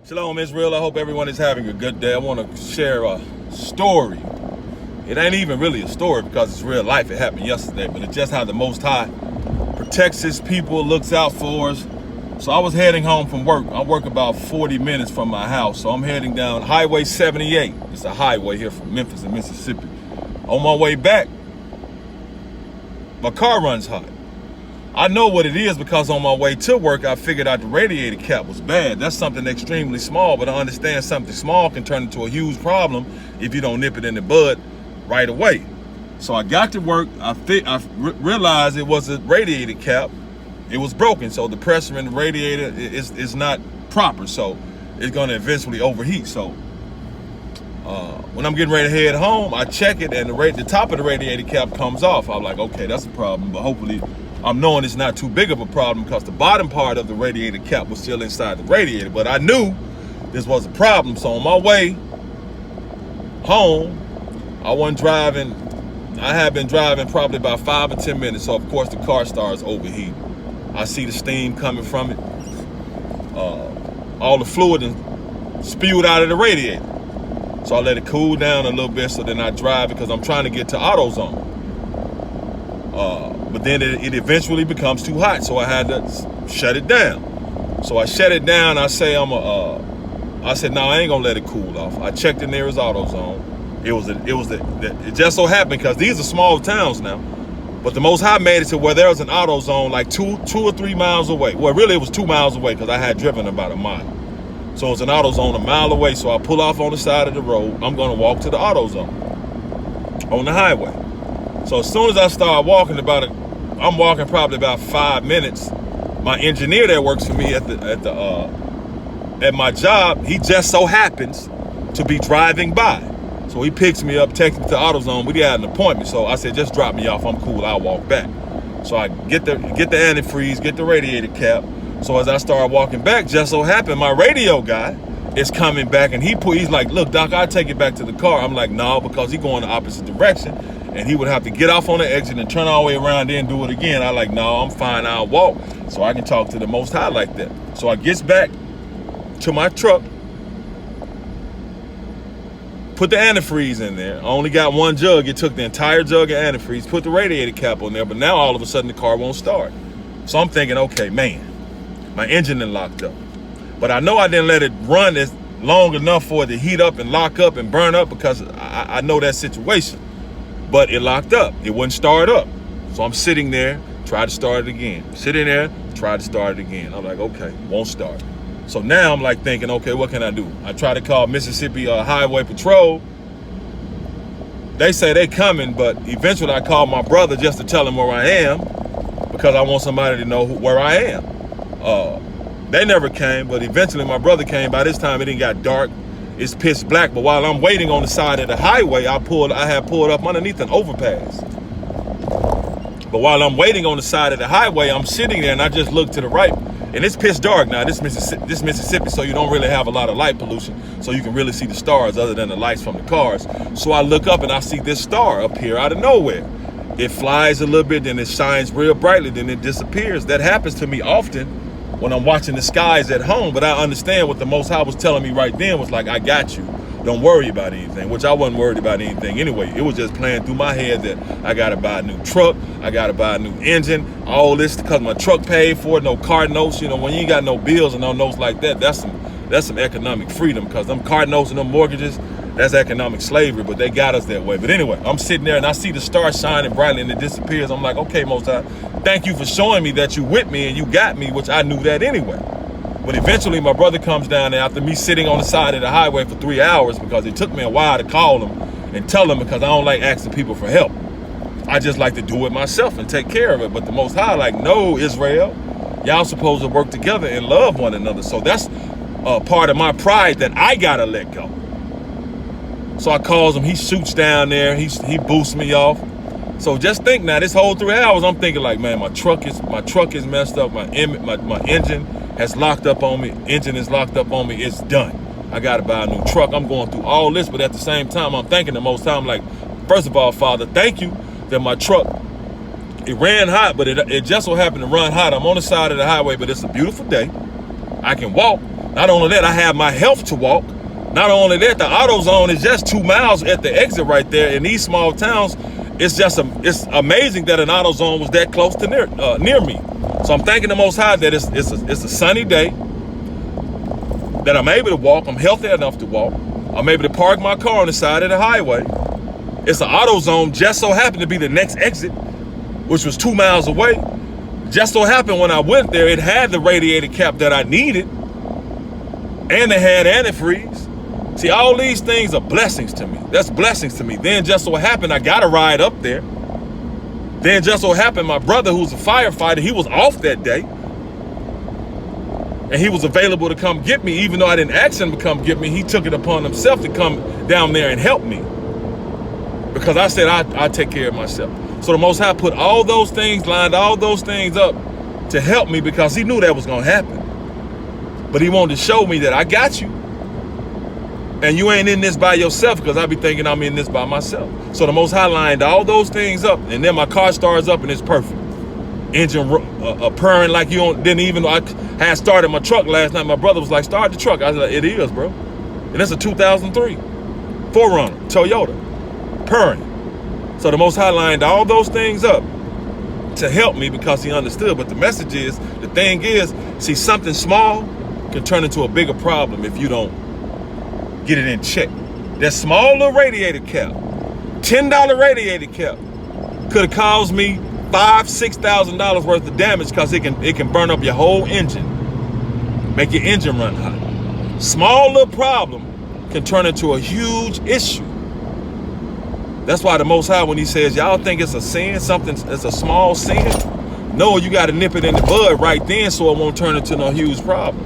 Shalom, Israel. I hope everyone is having a good day. I want to share a story. It ain't even really a story because it's real life. It happened yesterday, but it's just how the Most High protects His people, looks out for us. So I was heading home from work. I work about 40 minutes from my house. So I'm heading down Highway 78. It's a highway here from Memphis in Mississippi. On my way back, my car runs hot. I know what it is because on my way to work, I figured out the radiator cap was bad. That's something extremely small, but I understand something small can turn into a huge problem if you don't nip it in the bud right away. So I got to work. I realized it was a radiator cap. It was broken, so the pressure in the radiator is not proper, so it's going to eventually overheat. So when I'm getting ready to head home, I check it, and the top of the radiator cap comes off. I'm like, okay, that's a problem, but hopefully I'm knowing it's not too big of a problem because the bottom part of the radiator cap was still inside the radiator. But I knew this was a problem. So on my way home, I had been driving probably about 5 or 10 minutes. So of course the car starts overheating. I see the steam coming from it. All the fluid spewed out of the radiator. So I let it cool down a little bit, so then I drive because I'm trying to get to AutoZone. But then it eventually becomes too hot, so I had to shut it down. So I shut it down. I said, no, I ain't gonna let it cool off. I checked the nearest AutoZone. It just so happened because these are small towns now, but the Most High made it to where there was an AutoZone like two or 3 miles away. Well, really it was 2 miles away because I had driven about a mile. So it's an AutoZone a mile away. So I pull off on the side of the road. I'm gonna walk to the AutoZone on the highway. So as soon as I start walking, I'm walking probably about 5 minutes. My engineer that works for me at my job, he just so happens to be driving by. So he picks me up, takes me to AutoZone. We had an appointment, so I said, just drop me off. I'm cool. I'll walk back. So I get the antifreeze, get the radiator cap. So as I start walking back, just so happened my radio guy is coming back, and he's like, look, Doc, I'll take it back to the car. I'm like, no, because he's going the opposite direction. And he would have to get off on the exit and turn all the way around, then do it again. I like, no, I'm fine, I'll walk. So I can talk to the Most High like that. So I gets back to my truck, put the antifreeze in there. I only got one jug. It took the entire jug of antifreeze, put the radiator cap on there, but now all of a sudden the car won't start. So I'm thinking, okay, man, my engine is locked up. But I know I didn't let it run as long enough for it to heat up and lock up and burn up because I know that situation. But it locked up. It wouldn't start up. So I'm sitting there, try to start it again. Sitting there, try to start it again. I'm like, okay, won't start. So now I'm like thinking, okay, what can I do? I try to call Mississippi Highway Patrol. They say they coming, but eventually I called my brother just to tell him where I am because I want somebody to know where I am. They never came, but eventually my brother came. By this time, it didn't got dark. It's pitch black, but while I'm waiting on the side of the highway, I had pulled up underneath an overpass. But while I'm waiting on the side of the highway, I'm sitting there and I just look to the right, and it's pitch dark now. This Mississippi, so you don't really have a lot of light pollution, so you can really see the stars other than the lights from the cars. So I look up and I see this star up here out of nowhere. It flies a little bit, then it shines real brightly, then it disappears. That happens to me often when I'm watching the skies at home, but I understand what the Most High was telling me right then was like, I got you. Don't worry about anything, which I wasn't worried about anything anyway. It was just playing through my head that I got to buy a new truck, I got to buy a new engine, all this because my truck paid for it, no car notes. You know, when you ain't got no bills and no notes like that, that's some economic freedom because them car notes and them mortgages, that's economic slavery, but they got us that way. But anyway, I'm sitting there and I see the star shining brightly and it disappears. I'm like, okay, Most High, thank you for showing me that you with me and you got me, which I knew that anyway. But eventually my brother comes down there after me sitting on the side of the highway for 3 hours because it took me a while to call him and tell him because I don't like asking people for help. I just like to do it myself and take care of it. But the Most High like, no, Israel, y'all supposed to work together and love one another. So that's part of my pride that I gotta let go. So I calls him, he shoots down there, he boosts me off. So just think now, this whole 3 hours, I'm thinking like, man, my truck is messed up, my engine has locked up on me, it's done. I gotta buy a new truck. I'm going through all this, but at the same time, I'm thanking the Most High. I'm like, first of all, Father, thank you that my truck, it ran hot, but it just so happened to run hot. I'm on the side of the highway, but it's a beautiful day. I can walk. Not only that, I have my health to walk. Not only that, the AutoZone is just 2 miles at the exit right there. In these small towns, it's amazing that an AutoZone was that close to near me. So I'm thanking the Most High that it's a sunny day, that I'm able to walk. I'm healthy enough to walk. I'm able to park my car on the side of the highway. It's an AutoZone, just so happened to be the next exit, which was 2 miles away. Just so happened when I went there, it had the radiator cap that I needed, and it had antifreeze. See, all these things are blessings to me. That's blessings to me. Then just so happened I got a ride up there. Then just so happened my brother, who's a firefighter, he was off that day. And he was available to come get me. Even though I didn't ask him to come get me, he took it upon himself to come down there and help me. Because I said I'd take care of myself. So the Most High put all those things, lined all those things up to help me, because he knew that was going to happen. But he wanted to show me that I got you. And you ain't in this by yourself, because I be thinking I'm in this by myself. So the Most High lined all those things up, and then my car starts up and it's perfect. Engine purring like you didn't even know. I had started my truck last night. My brother was like, start the truck. I was like, it is, bro. And it's a 2003 4Runner Toyota, purring. So the Most High lined all those things up to help me, because he understood. But the message is, the thing is, see, something small can turn into a bigger problem if you don't get it in check. That small little radiator cap, $10 radiator cap, could have caused me $5,000–6,000 worth of damage, because it can burn up your whole engine, make your engine run hot. Small little problem can turn into a huge issue. That's why the Most High, when he says, y'all think it's a sin, it's a small sin. No, you got to nip it in the bud right then, so it won't turn into no huge problem.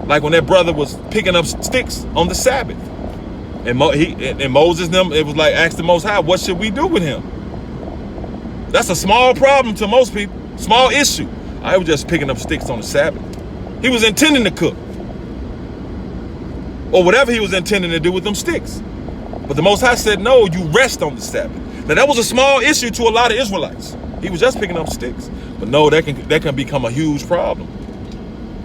Like when that brother was picking up sticks on the Sabbath, and Moses them, it was like, ask the Most High, what should we do with him? That's a small problem to most people, small issue. I was just picking up sticks on the Sabbath. He was intending to cook, or whatever he was intending to do with them sticks. But the Most High said, no, you rest on the Sabbath. Now that was a small issue to a lot of Israelites. He was just picking up sticks. But no, that can become a huge problem.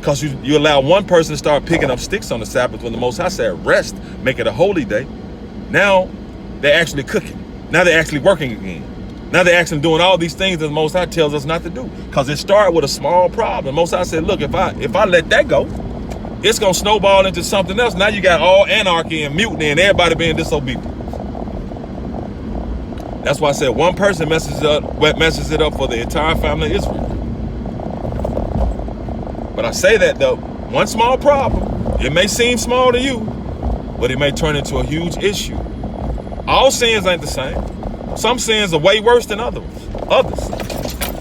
Because you allow one person to start picking up sticks on the Sabbath when the Most High said rest, make it a holy day. Now they're actually cooking. Now they're actually working again. Now they're actually doing all these things that the Most High tells us not to do. Because it started with a small problem. The Most High said, look, if I let that go, it's going to snowball into something else. Now you got all anarchy and mutiny and everybody being disobedient. That's why I said one person messes it up for the entire family of Israel. But I say that though, one small problem, it may seem small to you, but it may turn into a huge issue. All sins ain't the same. Some sins are way worse than others.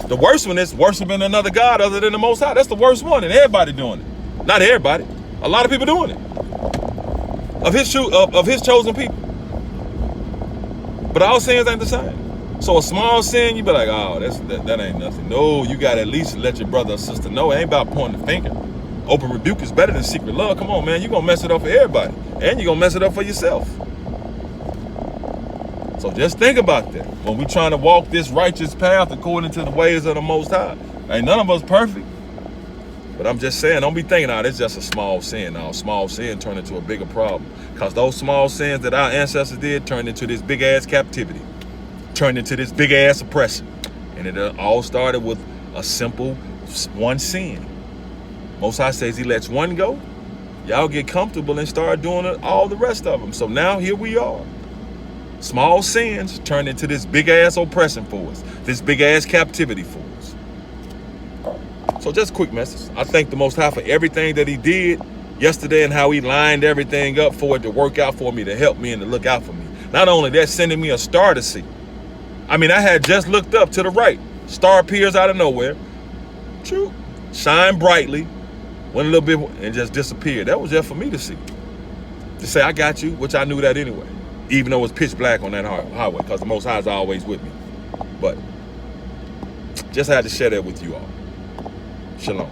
The worst one is worshiping another God other than the Most High. That's the worst one, and everybody doing it. Not everybody. A lot of people doing it. Of his chosen people. But all sins ain't the same. So a small sin, you be like, oh, that ain't nothing. No, you got to at least let your brother or sister know. It ain't about pointing the finger. Open rebuke is better than secret love. Come on, man. You're going to mess it up for everybody. And you're going to mess it up for yourself. So just think about that. When we trying to walk this righteous path according to the ways of the Most High. Ain't none of us perfect. But I'm just saying, don't be thinking, it's just a small sin. Now, a small sin turned into a bigger problem. Because those small sins that our ancestors did turned into this big-ass captivity. Turned into this big-ass oppression. And it all started with a simple one sin. Most High says he lets one go. Y'all get comfortable and start doing all the rest of them. So now here we are. Small sins turned into this big-ass oppression for us. This big-ass captivity for us. So just a quick message. I thank the Most High for everything that he did yesterday and how he lined everything up for it to work out for me, to help me and to look out for me. Not only that, sending me a star to see. I mean, I had just looked up to the right. Star appears out of nowhere. True. Shine brightly. Went a little bit and just disappeared. That was just for me to see. To say, I got you, which I knew that anyway. Even though it was pitch black on that highway, because the Most High is always with me. But just had to share that with you all. Shalom.